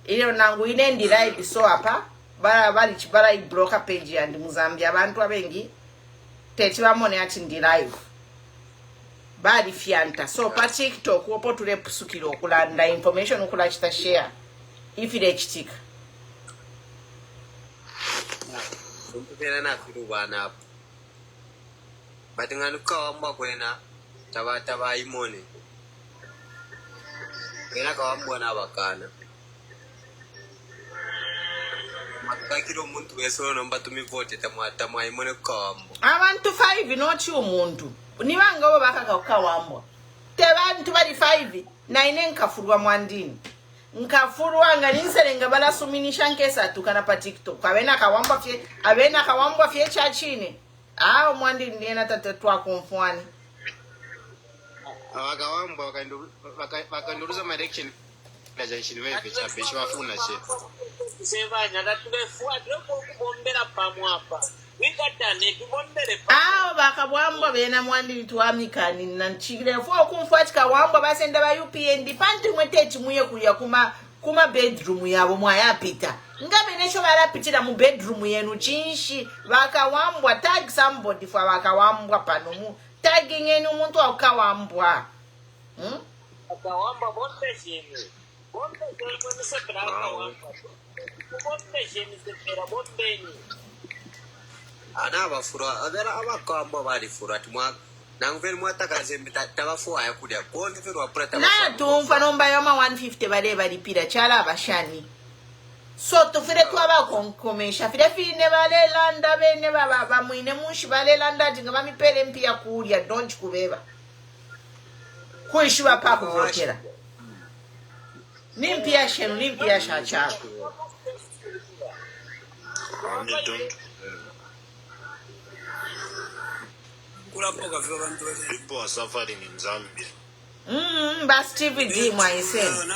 Ile nangu inendi live so apa bara I blocker page yandi Muzambia abantu abengi teti bamone ati ndi live. Bali fianta. So pa TikTok wopo tule pusukilo kulanda information ukula chita share. Ifile chitika. Kumpera na firubana hapo. Batinganu kawamba kwena taba imone. Kwena kawamba na bakana. Makakiro umuntu wese nomba tumivote tamwa imone kawamba. Abantu 5 not umuntu. Niwanga bo bakaka kawamba. Tebantu bali 5 na ine nkafurwa mwandini. Nkafurwa ngalinselenga bala suminisha nkesa tukana pa TikTok. Abena kawamba fye chachine. Mwandi ndiena tatetwa kumfwani. Wakawamba wakanduruza direction na junction wewe chabeshi wafuna che. Sevanya datulefua doko kubombera pamwapa. Wikatane tubombere bakabwamba bena mwandi tuamikani nanchigire fo kumfwatika wamba basenda ba UPND panti mweteti muye kuya kuma bedroom yabo mwayapita Ngabene cho barapitira mu bedroom yenu chinshi vakawambwa tag somebody for vakawambwa pano mu tagging enu muntu akawambwa akawamba bonde jeni mwene sepera akawamba bonde jeni sepera bonde ni ana abafura abera abakawamba bari fura timwa nanguveri mwatakaze tabafuwa yakudia konde veri wapurata na tumfa nomba yoma 150 bale balipira chala abashani so tufire twaba konkomesha fire fine bale landa bene baba bamwine mushi bale landa tinga bamipele mpia kulya don't kubeba kuishiwa pa kuvotera nimpia shenu nimpia shacha People are suffering in Zambia. But Stevie D, my son.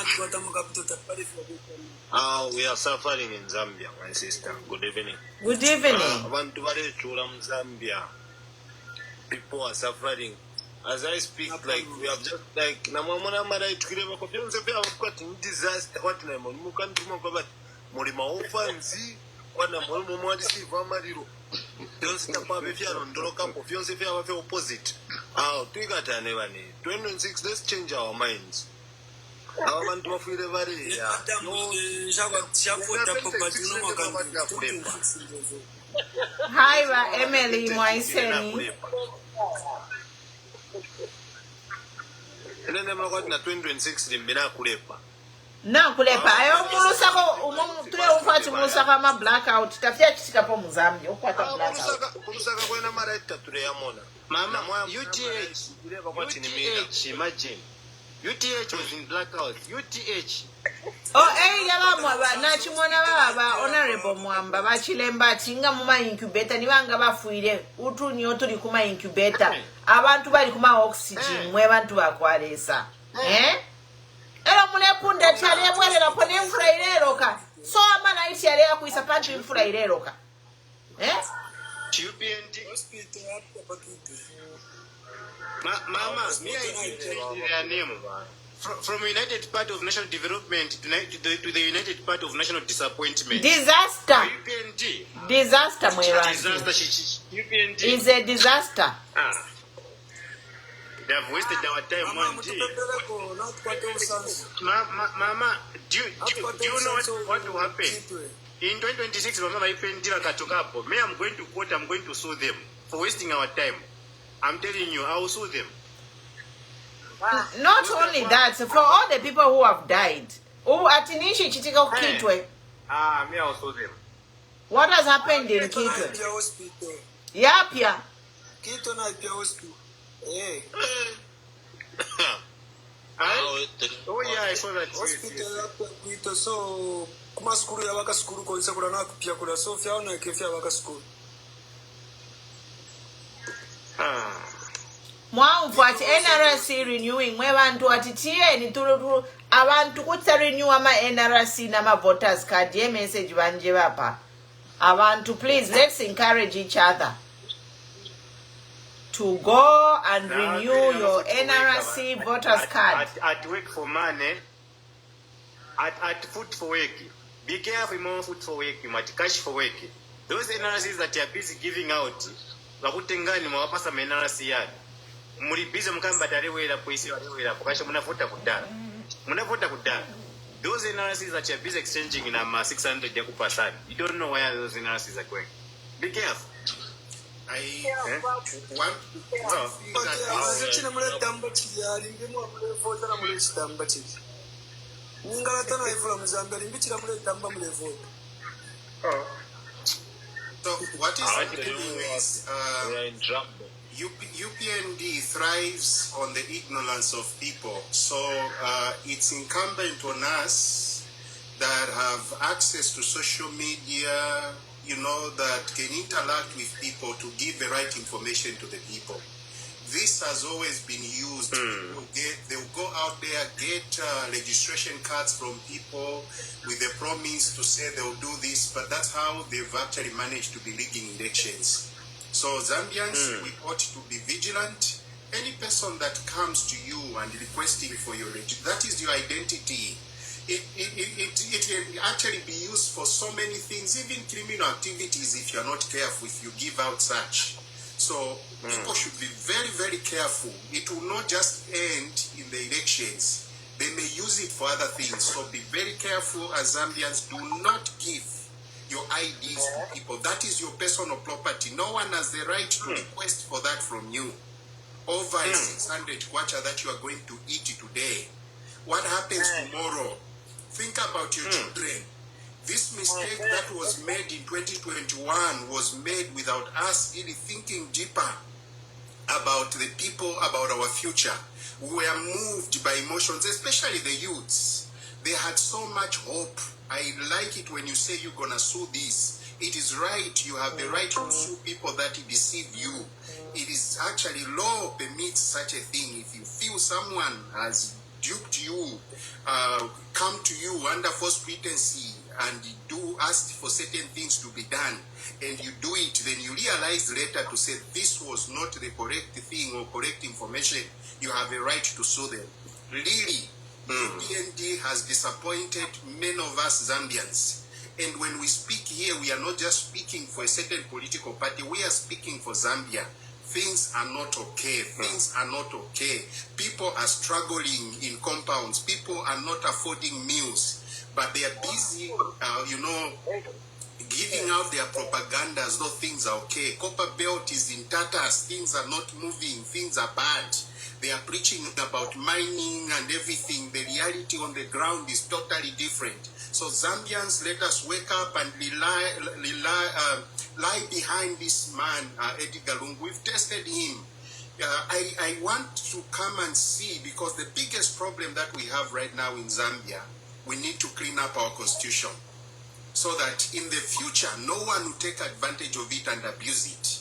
We are suffering in Zambia, my sister. Good evening. Good evening. Zambia. People are suffering. As I speak, like we have just like Namamana Mara to give a confusion of disaster. What name on Mukan but Morima Ofanzi, one of Momodisi Vamadiro. Don't stop if you are on the local of your opposite. Our trigger never need 26. Let's change our minds. I want to feel very Hi, Emily, my son. And then I'm going to 26 in Binakulepa. Na kulepa ayo mulusako tule ufati mulusaka ma blackout tafia kitika po muzambi okwata blackout mulusaka kwena mara itatu ya mona mama UTH imagine UTH was in blackout UTH yaba mwaba na chimona baba honorable mwamba bachilemba tinga mu incubator nibanga bafuire utuni otuli kuma incubator abantu bali kuma oxygen mwe bantu bakwalesa Ela mulepunda chale mwelera pone mfura ileroka. So amana iti yale ya kuisa pantu mfura ileroka. UPND hospital Mama, me I change their name from United Party of National Development to the United Party of National Disappointment. Disaster. UPND. Disaster mwera. Disaster. UPND is a disaster. They have wasted our time one day. Mama, do you know what will happen? In 2026, Mama, me, I'm going to quote, I'm going to sue them for wasting our time. I'm telling you, I will sue them. Not only that, for all the people who have died, who atinishi chitika Kitwe. Me, I will sue them. What has happened in Kitwe? Yapia. Kitwe na Ipia hospital. Hey. Oh yeah, I saw that. Hospital so kuma skuru ya waka skuru konse kula na kupia kula so fya ona kefya waka skuru. Mwangu ati NRC renewing mwe bantu ati tiye ni turu abantu kutsa renew ama NRC na ma voters card ye message banje bapa. Abantu please let's encourage each other to go and renew your NRC voters card. At work for money, at food for work. Be careful more food for work, at cash for work. Those NRCs that you are busy giving out, wakutengani mwapasa NRC yadi. Muri busy mkamba tarewela poisi warewela pokasha munafuta kudala. Munafuta kudala. Those NRCs that you are busy exchanging in 600 ya kupasani. You don't know where those NRCs are going. Be careful. So what is happening is UPND thrives on the ignorance of people. So it's incumbent on us that have access to social media, you know, that can interact with people to give the right information to the people. This has always been used. They'll go out there, get registration cards from people with the promise to say they'll do this, but that's how they've actually managed to be rigging elections. So Zambians, we ought to be vigilant. Any person that comes to you and requesting for your that is your identity. it can actually be used for so many things, even criminal activities, if you're not careful, if you give out such. So people should be very, very careful. It will not just end in the elections. They may use it for other things. So be very careful as Zambians. Do not give your IDs to people. That is your personal property. No one has the right to request for that from you. Over 600 kwacha that you are going to eat today. What happens tomorrow? Think about your children. This mistake that was made in 2021 was made without us really thinking deeper about the people, about our future. We were moved by emotions, especially the youths. They had so much hope. I like it when you say you're going to sue this. It is right. You have the right to sue people that deceive you. It is actually law permits such a thing. If you feel someone has duped you, come to you under false pretense and do ask for certain things to be done, and you do it, then you realize later to say this was not the correct thing or correct information, you have a right to sue them. Really, UPND has disappointed many of us Zambians. And when we speak here, we are not just speaking for a certain political party, we are speaking for Zambia. Things are not okay. Things are not okay. People are struggling in compounds. People are not affording meals. But they are busy, giving out their propaganda as though things are okay. Copper Belt is in tatters. Things are not moving. Things are bad. They are preaching about mining and everything. The reality on the ground is totally different. So Zambians, let us wake up and lie behind this man, Edgar Lungu. We've tested him. I want to come and see, because the biggest problem that we have right now in Zambia, we need to clean up our constitution so that in the future, no one will take advantage of it and abuse it.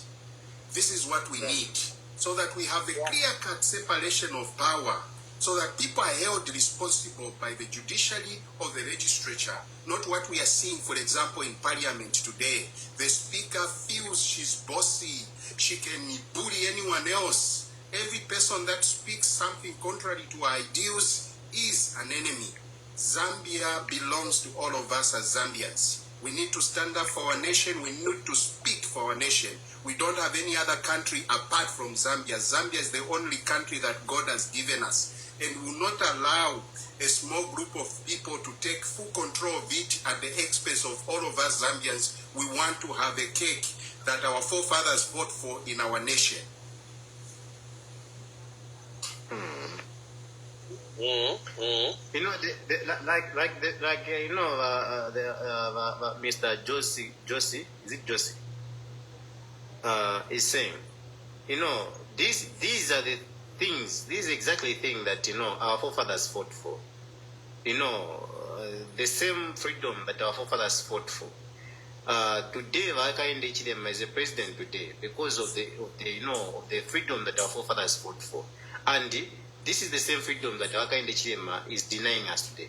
This is what we need, so that we have a clear-cut separation of power, so that people are held responsible by the judiciary or the legislature, not what we are seeing, for example, in parliament today. The speaker feels she's bossy, she can bully anyone else. Every person that speaks something contrary to our ideals is an enemy. Zambia belongs to all of us as Zambians. We need to stand up for our nation. We need to speak for our nation. We don't have any other country apart from Zambia. Zambia is the only country that God has given us. And we will not allow a small group of people to take full control of it at the expense of all of us Zambians. We want to have a cake that our forefathers fought for in our nation. You know, Mr. Josie, is it Josie? Is saying, you know, these are the things, these exactly things that, you know, our forefathers fought for. You know, the same freedom that our forefathers fought for. Today, Vakainde Chidema is a president today because of the freedom that our forefathers fought for. And this is the same freedom that Vakainde Chidema is denying us today.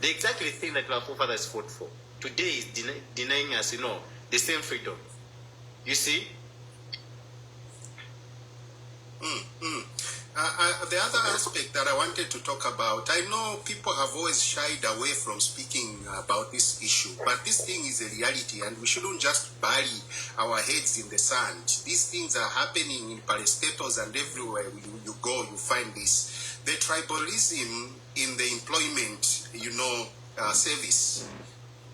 The exactly thing that our forefathers fought for today is denying us, you know, the same freedom. You see? The other aspect that I wanted to talk about, I know people have always shied away from speaking about this issue, but this thing is a reality and we shouldn't just bury our heads in the sand. These things are happening in parastatals and everywhere you go, you find this. The tribalism in the employment, service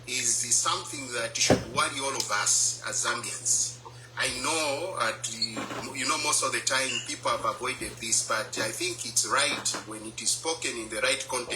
is something that should worry all of us as Zambians. I know, most of the time people have avoided this, but I think it's right when it is spoken in the right context.